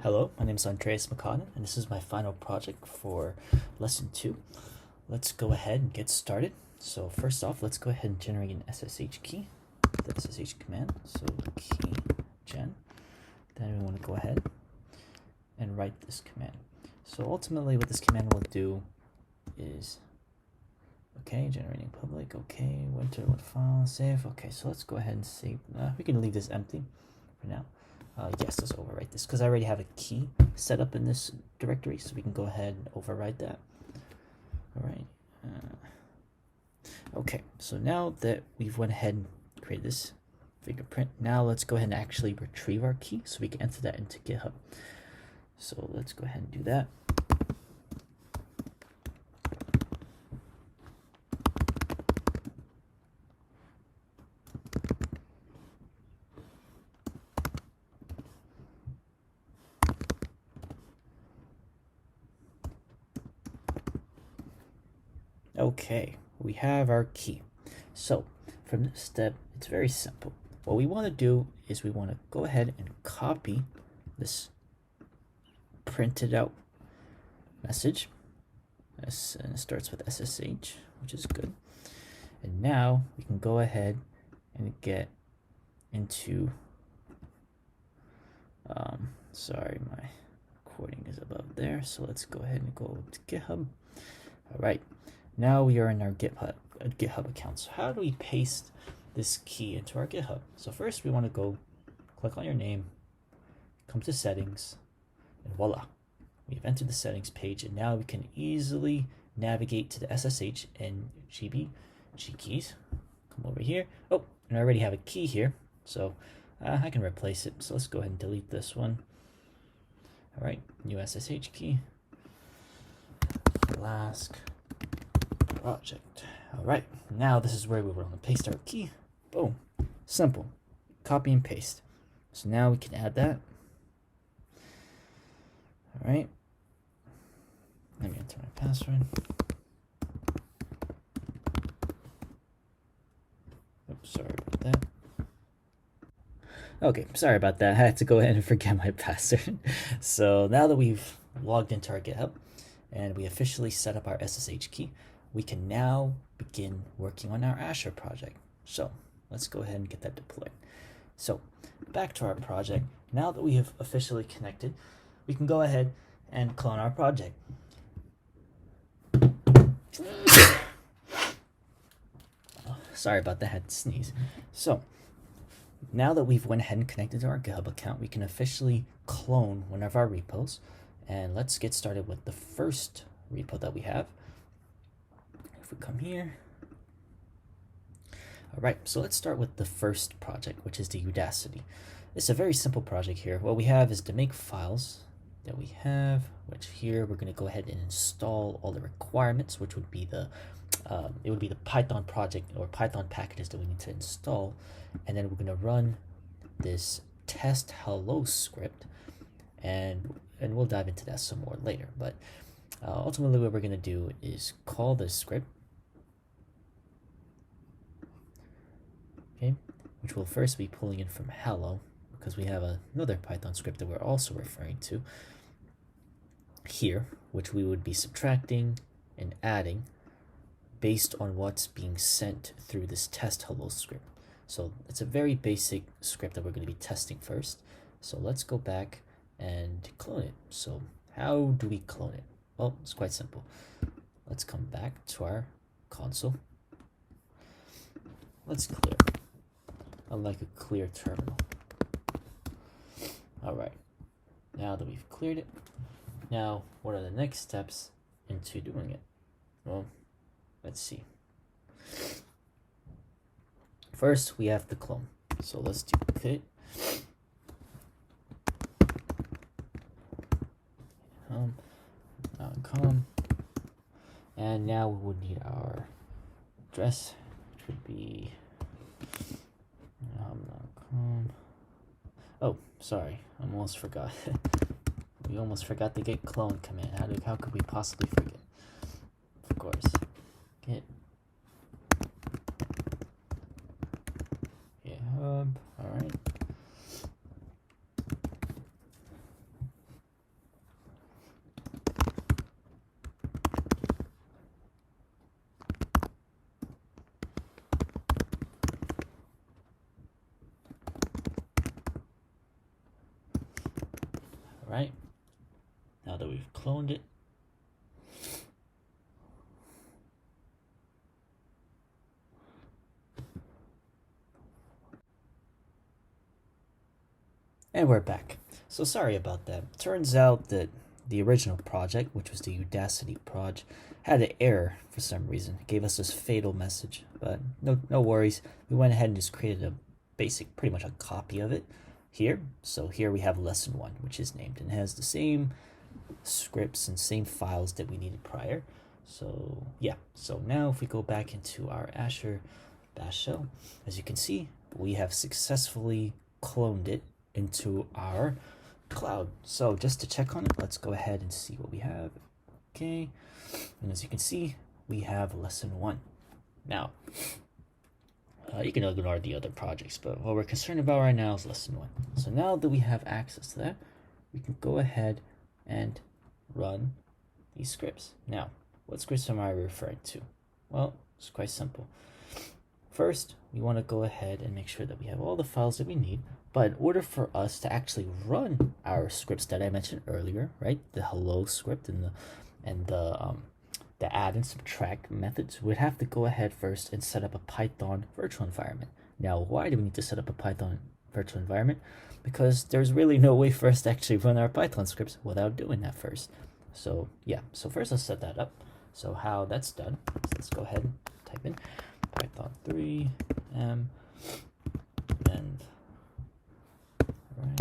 Hello, my name is Andreas and this is my final project for lesson 2. Let's go ahead and get started. So first off, let's go ahead and generate an SSH key, the SSH command, so key gen. Then we want to go ahead and write this command. So ultimately what this command will do is, okay, generating public, okay, winter, what file, save, okay, so let's go ahead and save, we can leave this empty for now. Yes, let's overwrite this because I already have a key set up in this directory, so we can go ahead and overwrite that. All right. Okay, so now that we've went ahead and created this fingerprint, now let's go ahead and actually retrieve our key so we can enter that into GitHub. So let's go ahead and do that. Okay, we have our key. So from this step, it's very simple. What we want to do is we want to go ahead and copy this printed out message. And it starts with SSH, which is good. And now we can go ahead and get into, sorry, my recording is above there. So let's go ahead and go to GitHub. All right. Now we are in our GitHub account. So how do we paste this key into our GitHub? So first we want to go click on your name, come to settings, and voila. We've entered the settings page, and now we can easily navigate to the SSH and GB keys. Come over here. Oh, and I already have a key here, so I can replace it. So let's go ahead and delete this one. All right, new SSH key. Flask project. All right, now this is where we want to paste our key. Boom, simple, copy and paste. So now we can add that. All right, let me enter my password. Oops, sorry about that. Okay, sorry about that. I had to go ahead and forget my password. So now that we've logged into our GitHub and we officially set up our SSH key, we can now begin working on our Azure project. So let's go ahead and get that deployed. So back to our project. Now that we have officially connected, we can go ahead and clone our project. Sorry about that, I had to sneeze. So now that we've went ahead and connected to our GitHub account, we can officially clone one of our repos. And let's get started with the first repo that we have. If we come here. All right, so let's start with the first project, which is the Udacity. It's a very simple project here. What we have is to make files that we have, which here we're going to go ahead and install all the requirements, which would be the Python project or Python packages that we need to install, and then we're going to run this test hello script, and we'll dive into that some more later. But ultimately, what we're going to do is call this script, okay, which will first be pulling in from hello, because we have another Python script that we're also referring to here, which we would be subtracting and adding based on what's being sent through this test hello script. So it's a very basic script that we're going to be testing first. So let's go back and clone it. So how do we clone it? Well, it's quite simple. Let's come back to our console. Let's clear. I like a clear terminal. All right, now that we've cleared it, now what are the next steps into doing it? Well, let's see. First, we have to clone. So let's duplicate. And now we would need our address, which would be oh, sorry, I almost forgot. We almost forgot the git clone command. How could we possibly forget? Of course, git GitHub. All right. All right, now that we've cloned it, and we're back. So sorry about that. Turns out that the original project, which was the Udacity proj, had an error for some reason. It gave us this fatal message, but no worries. We went ahead and just created a basic, pretty much a copy of it here. So here we have lesson 1, which is named and has the same scripts and same files that we needed prior. So yeah, so now if we go back into our Asher bash shell, as you can see, we have successfully cloned it into our cloud. So just to check on it, let's go ahead and see what we have. Okay, and as you can see, we have lesson 1. Now, you can ignore the other projects, but what we're concerned about right now is lesson 1. So now that we have access to that, we can go ahead and run these scripts. Now, what scripts am I referring to? Well, it's quite simple. First, we want to go ahead and make sure that we have all the files that we need. But in order for us to actually run our scripts that I mentioned earlier, right, the hello script and the add and subtract methods, we'd have to go ahead first and set up a Python virtual environment. Now, why do we need to set up a Python virtual environment? Because there's really no way for us to actually run our Python scripts without doing that first. So yeah, so first let's set that up. So how that's done, so let's go ahead and type in Python 3 and right.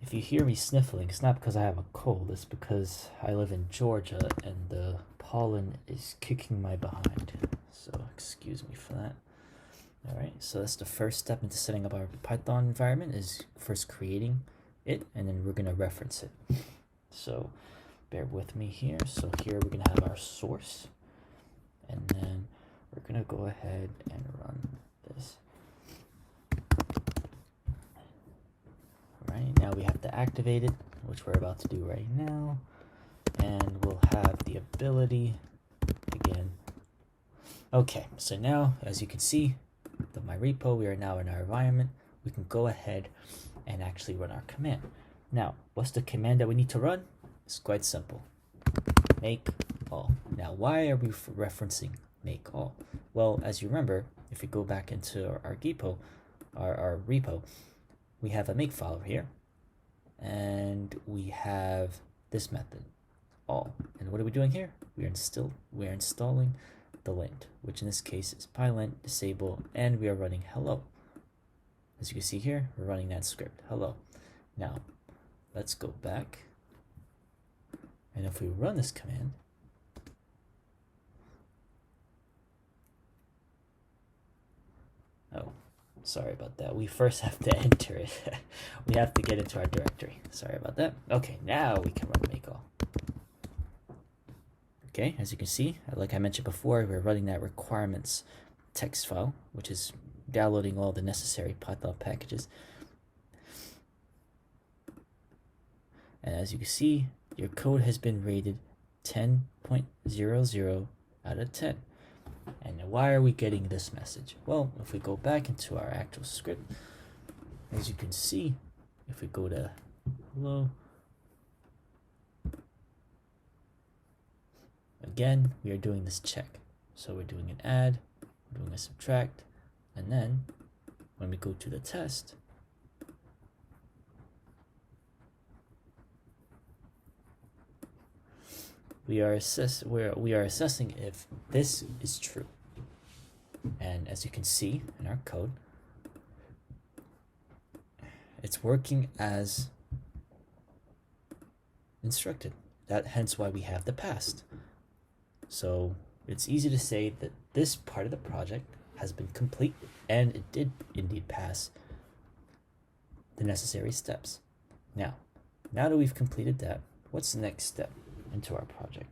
If you hear me sniffling, it's not because I have a cold, it's because I live in Georgia and the pollen is kicking my behind. So excuse me for that. All right, so that's the first step into setting up our Python environment, is first creating it, and then we're gonna reference it. So bear with me here. So here we're gonna have our source, and then we're gonna go ahead and run this. Right, now we have to activate it, which we're about to do right now, and we'll have the ability again. Okay, so now as you can see, my repo, we are now in our environment. We can go ahead and actually run our command. Now, what's the command that we need to run? It's quite simple. Make all. Now, why are we referencing make all? Well, as you remember, if we go back into our repo, we have a make file over here, and we have this method, all. And what are we doing here? We're installing the lint, which in this case is pylint disable, and we are running hello. As you can see here, we're running that script, hello. Now, let's go back, and if we run this command, oh, sorry about that. We first have to enter it. We have to get into our directory. Sorry about that. Okay, now we can run make all. Okay, as you can see, like I mentioned before, we're running that requirements text file, which is downloading all the necessary Python packages. And as you can see, your code has been rated 10.00 out of 10. And why are we getting this message? Well, if we go back into our actual script, as you can see, if we go to hello, again, we are doing this check. So we're doing an add, we're doing a subtract, and then when we go to the test, we are assessing if this is true. And as you can see in our code, it's working as instructed. Hence why we have the past. So it's easy to say that this part of the project has been complete, and it did indeed pass the necessary steps. Now that we've completed that, what's the next step into our project?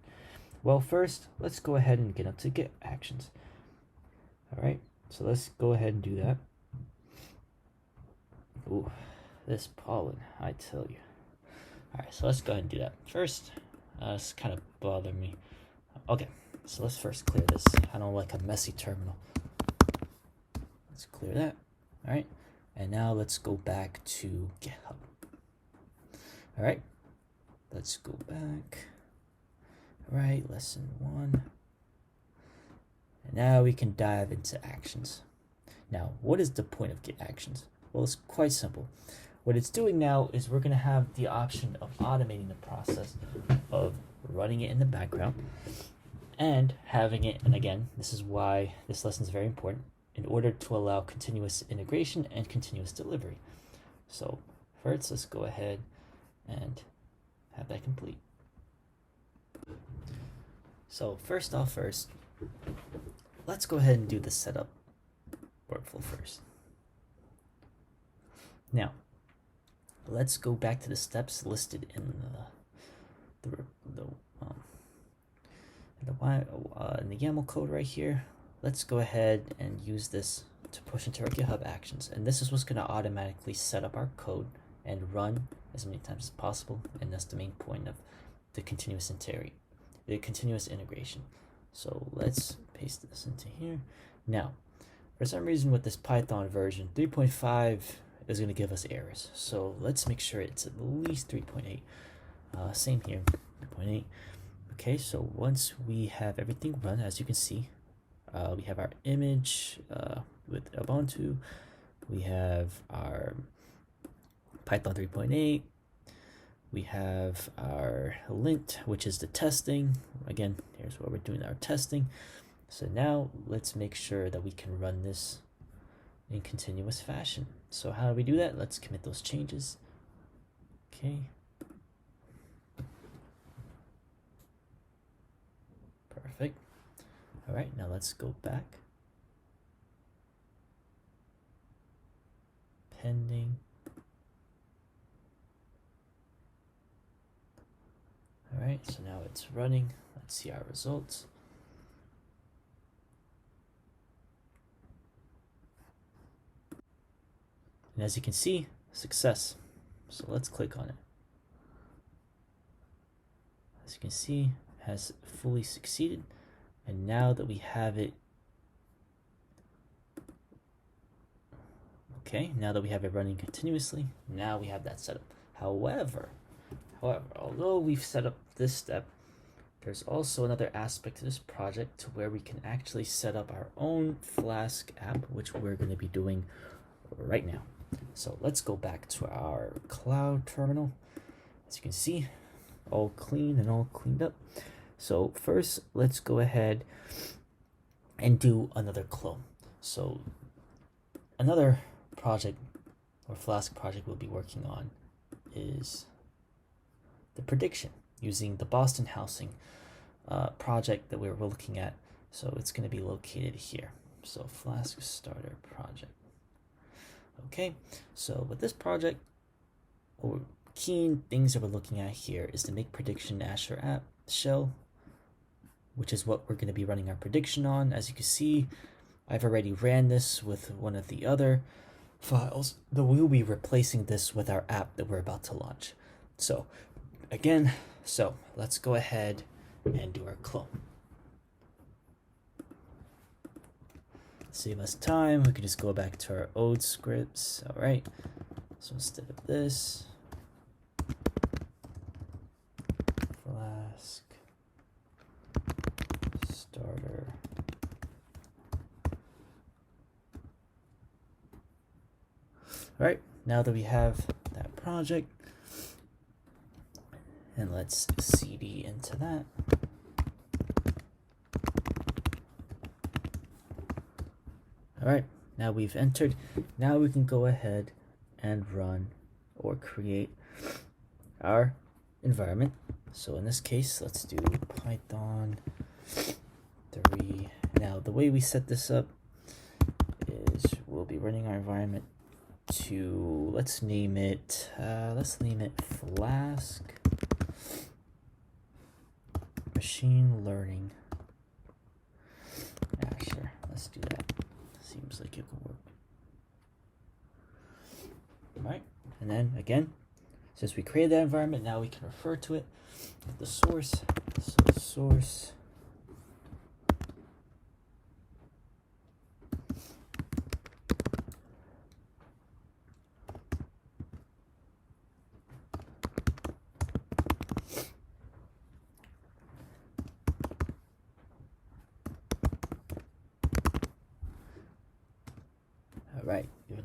Well, first, let's go ahead and get up to Git actions. All right, so let's go ahead and do that. Ooh, this pollen, I tell you. All right, so let's go ahead and do that. First, it's kind of bothering me. Okay, so let's first clear this. I don't like a messy terminal. Let's clear that. All right, and now let's go back to GitHub. All right, let's go back. All right, lesson 1. And now we can dive into actions. Now, what is the point of get actions? Well, it's quite simple. What it's doing now is we're going to have the option of automating the process of running it in the background and having it, and again, this is why this lesson is very important, in order to allow continuous integration and continuous delivery. So first, let's go ahead and have that complete. So first, let's go ahead and do the setup workflow first. Now, let's go back to the steps listed in the YAML code right here. Let's go ahead and use this to push into our GitHub Actions, and this is what's going to automatically set up our code and run as many times as possible. And that's the main point of the continuous integration. So let's paste this into here. Now, for some reason with this Python version 3.5 is going to give us errors. So let's make sure it's at least 3.8. Same here, 3.8. Okay, so once we have everything run, as you can see, we have our image with Ubuntu. We have our Python 3.8. We have our lint, which is the testing. Again, here's where we're doing our testing. So now let's make sure that we can run this in continuous fashion. So how do we do that? Let's commit those changes. Okay. Perfect. All right, now let's go back. Pending. All right, so now it's running. Let's see our results. And as you can see, success. So let's click on it. As you can see, it has fully succeeded. And now that we have it, okay, now that we have it running continuously, now we have that set up. However, although we've set up this step, there's also another aspect to this project to where we can actually set up our own Flask app, which we're going to be doing right now. So let's go back to our cloud terminal. As you can see, all clean and all cleaned up. So first, let's go ahead and do another clone. So another project or Flask project we'll be working on is the prediction using the Boston housing project that we're looking at. So it's going to be located here. So Flask starter project. Okay, so with this project, key things that we're looking at here is to make prediction Azure app shell, which is what we're going to be running our prediction on. As you can see, I've already ran this with one of the other files, though we'll be replacing this with our app that we're about to launch. So again, let's go ahead and do our clone. Save us time, we can just go back to our old scripts. All right, so instead of this, Flask starter. All right, now that we have that project, and let's cd into that. All right, now we've entered. Now we can go ahead and run or create our environment. So in this case, let's do Python 3. Now the way we set this up is we'll be running our environment to, let's name it Flask Machine Learning Azure. Let's do that. Seems like it could work. All right, and then again, since we created that environment, now we can refer to it with the source. So source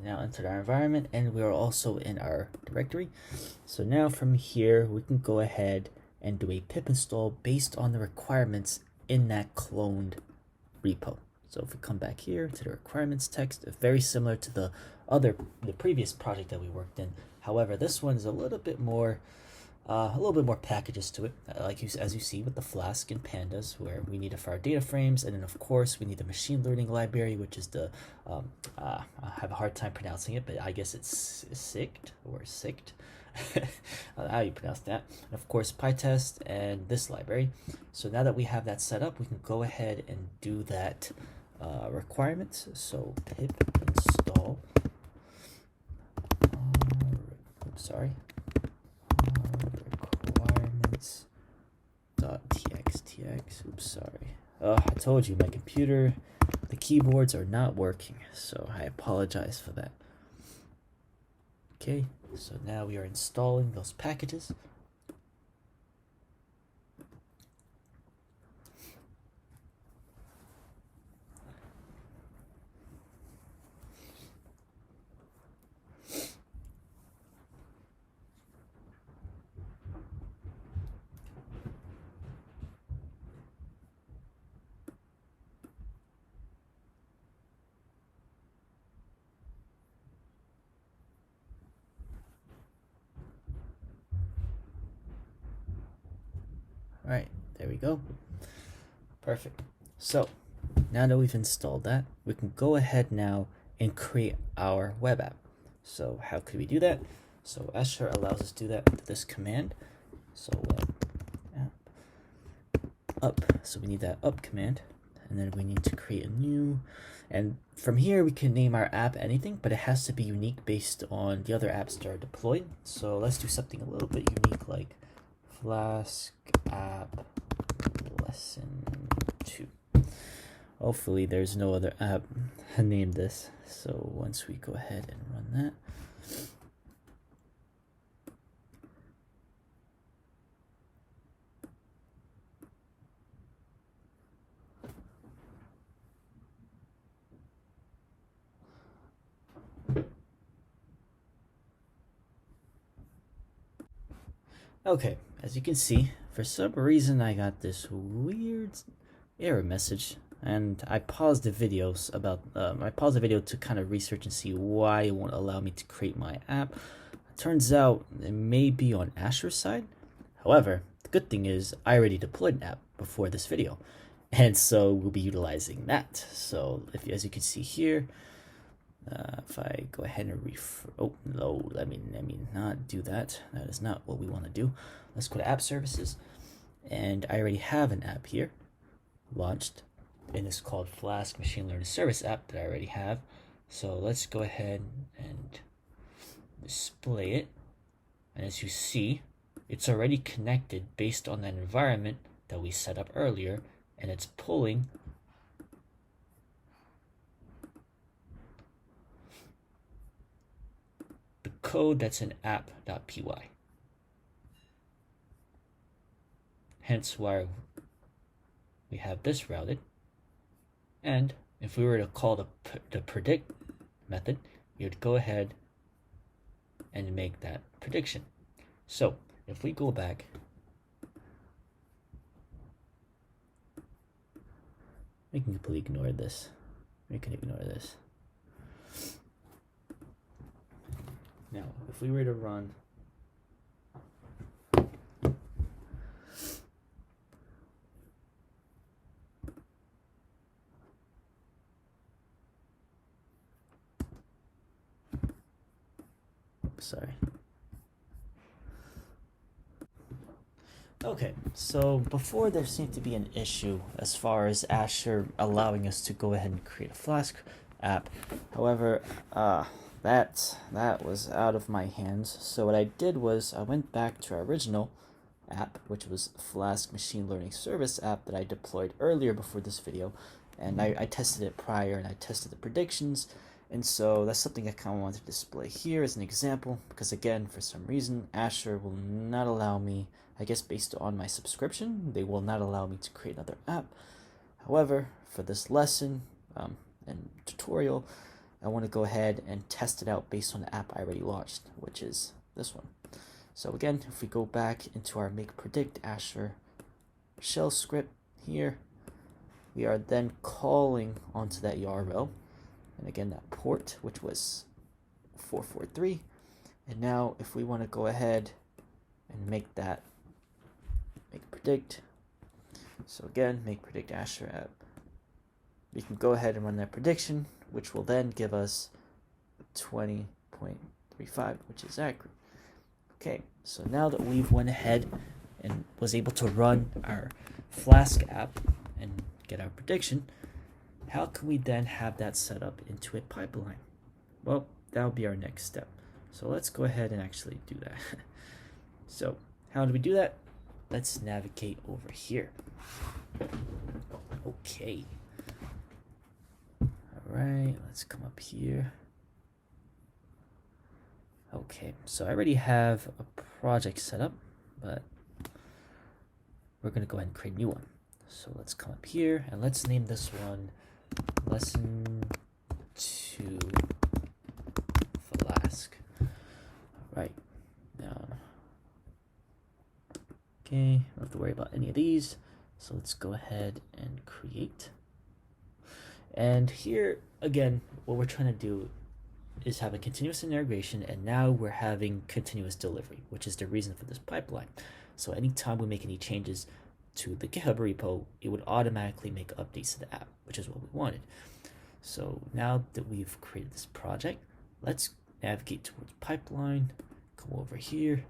now entered our environment, and we are also in our directory. So now from here, we can go ahead and do a pip install based on the requirements in that cloned repo. So if we come back here to the requirements text, very similar to the previous project that we worked in. However, this one is a little bit more packages to it, as you see with the Flask and Pandas, where we need it for our data frames, and then of course we need the machine learning library, which is the I have a hard time pronouncing it, but I guess it's sict or sict. How you pronounce that? And of course PyTest and this library. So now that we have that set up, we can go ahead and do that requirements. So pip install. Requirements.txtx. Oops, sorry. Oh, I told you my computer, the keyboards are not working, so I apologize for that. Okay, so now we are installing those packages. All right, there we go. Perfect. So now that we've installed that, we can go ahead now and create our web app. So how could we do that? So Azure allows us to do that with this command. So web app up. So we need that up command, and then we need to create a new. And from here we can name our app anything, but it has to be unique based on the other apps that are deployed. So let's do something a little bit unique, like Flask app lesson2. Hopefully there's no other app named this. So once we go ahead and run that, okay, as you can see, for some reason I got this weird error message, and I paused the videos I paused the video to kind of research and see why it won't allow me to create my app. It turns out it may be on Azure side. However, the good thing is I already deployed an app before this video, and so we'll be utilizing that. So as you can see here, if I go ahead and oh no, let me not do that. That is not what we want to do. Let's go to app services, and I already have an app here launched, and it's called Flask Machine Learning Service app that I already have. So let's go ahead and display it, and as you see, it's already connected based on that environment that we set up earlier, and it's pulling the code that's in app.py. Hence why we have this routed. And if we were to call the predict method, you'd go ahead and make that prediction. So if we go back, we can completely ignore this. We can ignore this. Now, if we were to run sorry. Okay, so before there seemed to be an issue as far as Azure allowing us to go ahead and create a Flask app. However, that was out of my hands. So what I did was I went back to our original app, which was Flask Machine Learning Service app that I deployed earlier before this video, and I tested it prior, and I tested the predictions. And so that's something I kind of wanted to display here as an example, because again, for some reason, Azure will not allow me, I guess based on my subscription, they will not allow me to create another app. However, for this lesson and tutorial, I want to go ahead and test it out based on the app I already launched, which is this one. So again, if we go back into our make predict Azure shell script here, we are then calling onto that URL, and again that port, which was 443. And now if we want to go ahead and make predict, so again, make predict Azure app, we can go ahead and run that prediction, which will then give us 20.35, which is accurate. Okay, so now that we've went ahead and was able to run our Flask app and get our prediction, how can we then have that set up into a pipeline? Well, that'll be our next step. So let's go ahead and actually do that. So how do we do that? Let's navigate over here. Okay. All right, let's come up here. Okay, so I already have a project set up, but we're going to go ahead and create a new one. So let's come up here and let's name this one lesson2 Flask. All right, now, okay, don't have to worry about any of these. So let's go ahead and create. And here, again, what we're trying to do is have a continuous integration, and now we're having continuous delivery, which is the reason for this pipeline. So anytime we make any changes to the GitHub repo, it would automatically make updates to the app, which is what we wanted. So now that we've created this project, let's navigate towards pipeline, come over here,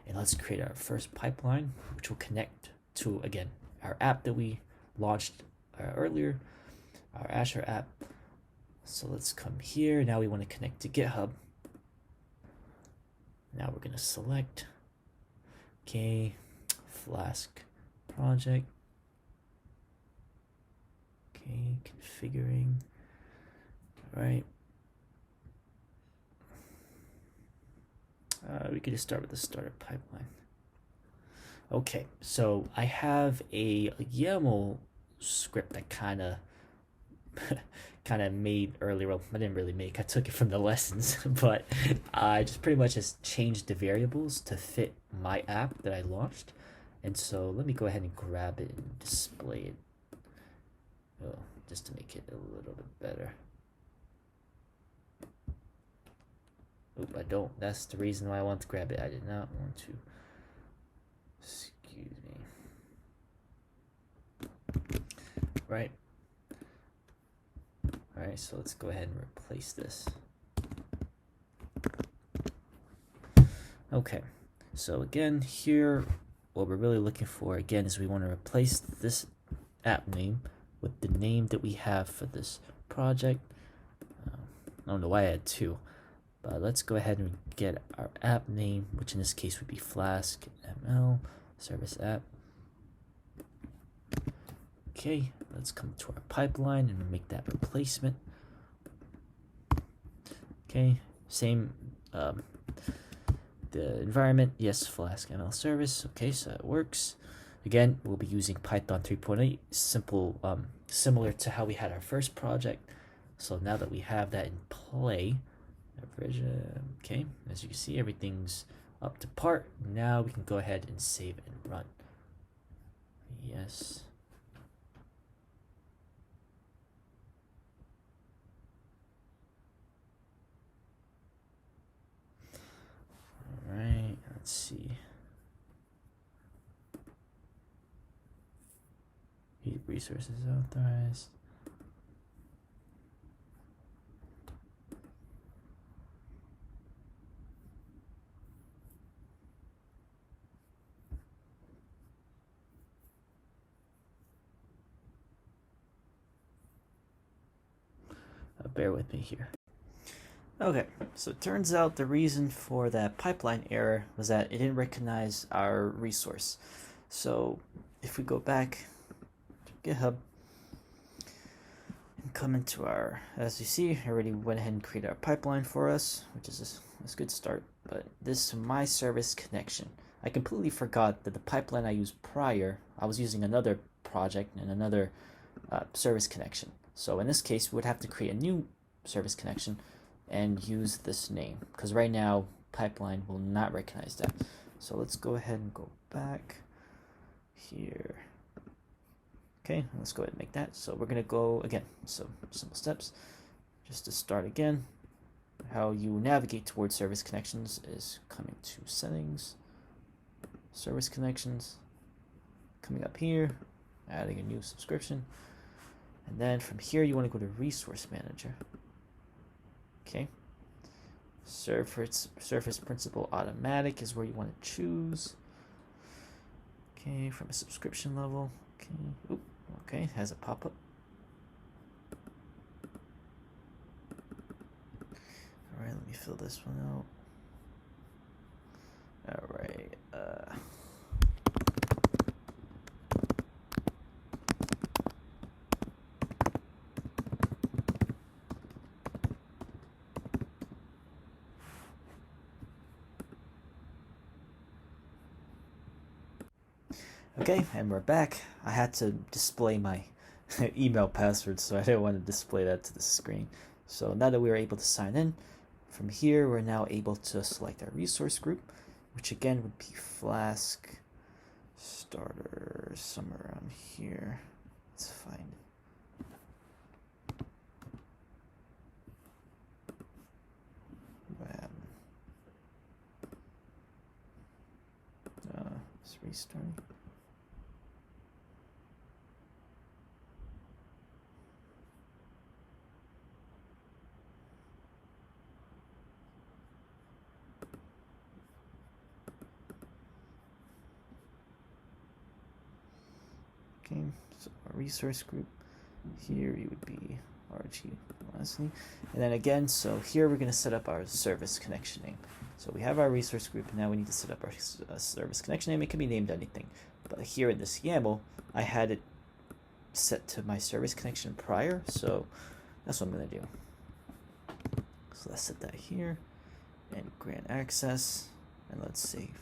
and let's create our first pipeline, which will connect to, again, our app that we launched earlier, our Azure app. So let's come here. Now we want to connect to GitHub. Now we're going to select, okay, Flask project. Okay, configuring. All right. We could just start with the starter pipeline. Okay, so I have a YAML script that kind of made earlier. Well, I didn't really make. I took it from the lessons, but I just pretty much just changed the variables to fit my app that I launched. And so let me go ahead and grab it and display it, just to make it a little bit better. Oop, I don't. That's the reason why I want to grab it. I did not want to. Excuse me. Right. All right, so let's go ahead and replace this. Okay, so again, here, what we're really looking for, again, is we want to replace this app name with the name that we have for this project. I don't know why I had two, but let's go ahead and get our app name, which in this case would be Flask ML service app. Okay, let's come to our pipeline and make that replacement. Okay, same, the environment, yes, Flask ML service. Okay, so it works. Again, we'll be using Python 3.8, simple, similar to how we had our first project. So now that we have that in play, okay, as you can see, everything's up to par. Now we can go ahead and save and run. Yes. All right, let's see. Heat resources authorized. Bear with me here. Okay, so it turns out the reason for that pipeline error was that it didn't recognize our resource. So if we go back to GitHub and come into our, as you see, I already went ahead and created our pipeline for us, which is a good start. But this my service connection, I completely forgot that the pipeline I used prior, I was using another project and another service connection. So in this case, we would have to create a new service connection and use this name, because right now pipeline will not recognize that. So let's go ahead and go back here. Okay, let's go ahead and make that. So we're gonna go again, so simple steps. Just to start again, how you navigate towards service connections is coming to settings, service connections, coming up here, adding a new subscription, and then from here you want to go to resource manager. Okay, surface principal automatic is where you want to choose. Okay, from a subscription level. Okay, okay, has a pop-up. All right, let me fill this one out. All right. Okay, and we're back. I had to display my email password, so I didn't want to display that to the screen. So now that we are able to sign in, from here we're now able to select our resource group, which again would be Flask starter somewhere around here. Let's find it. It's restarting. Okay, so our resource group here, you would be RG lastly, and then again, so here we're going to set up our service connection name. So we have our resource group, and now we need to set up our service connection name. It can be named anything, but here in this YAML, I had it set to my service connection prior, so that's what I'm going to do. So let's set that here, and grant access, and let's save.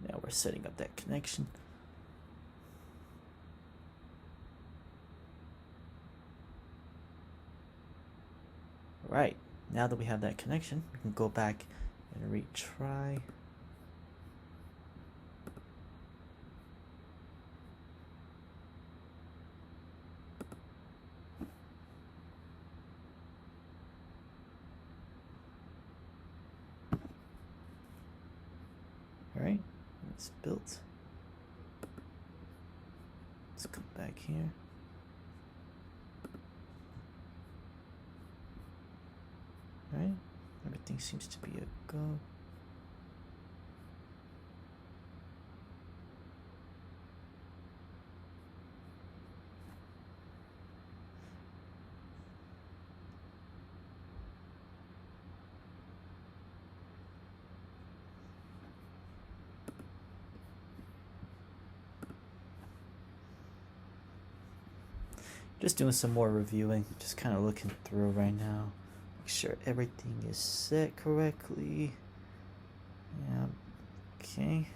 Now we're setting up that connection. Right, now that we have that connection, we can go back and retry. All right, it's built. Let's come back here. All right, everything seems to be a go. Just doing some more reviewing, just kind of looking through right now. Make sure everything is set correctly. Yeah, okay.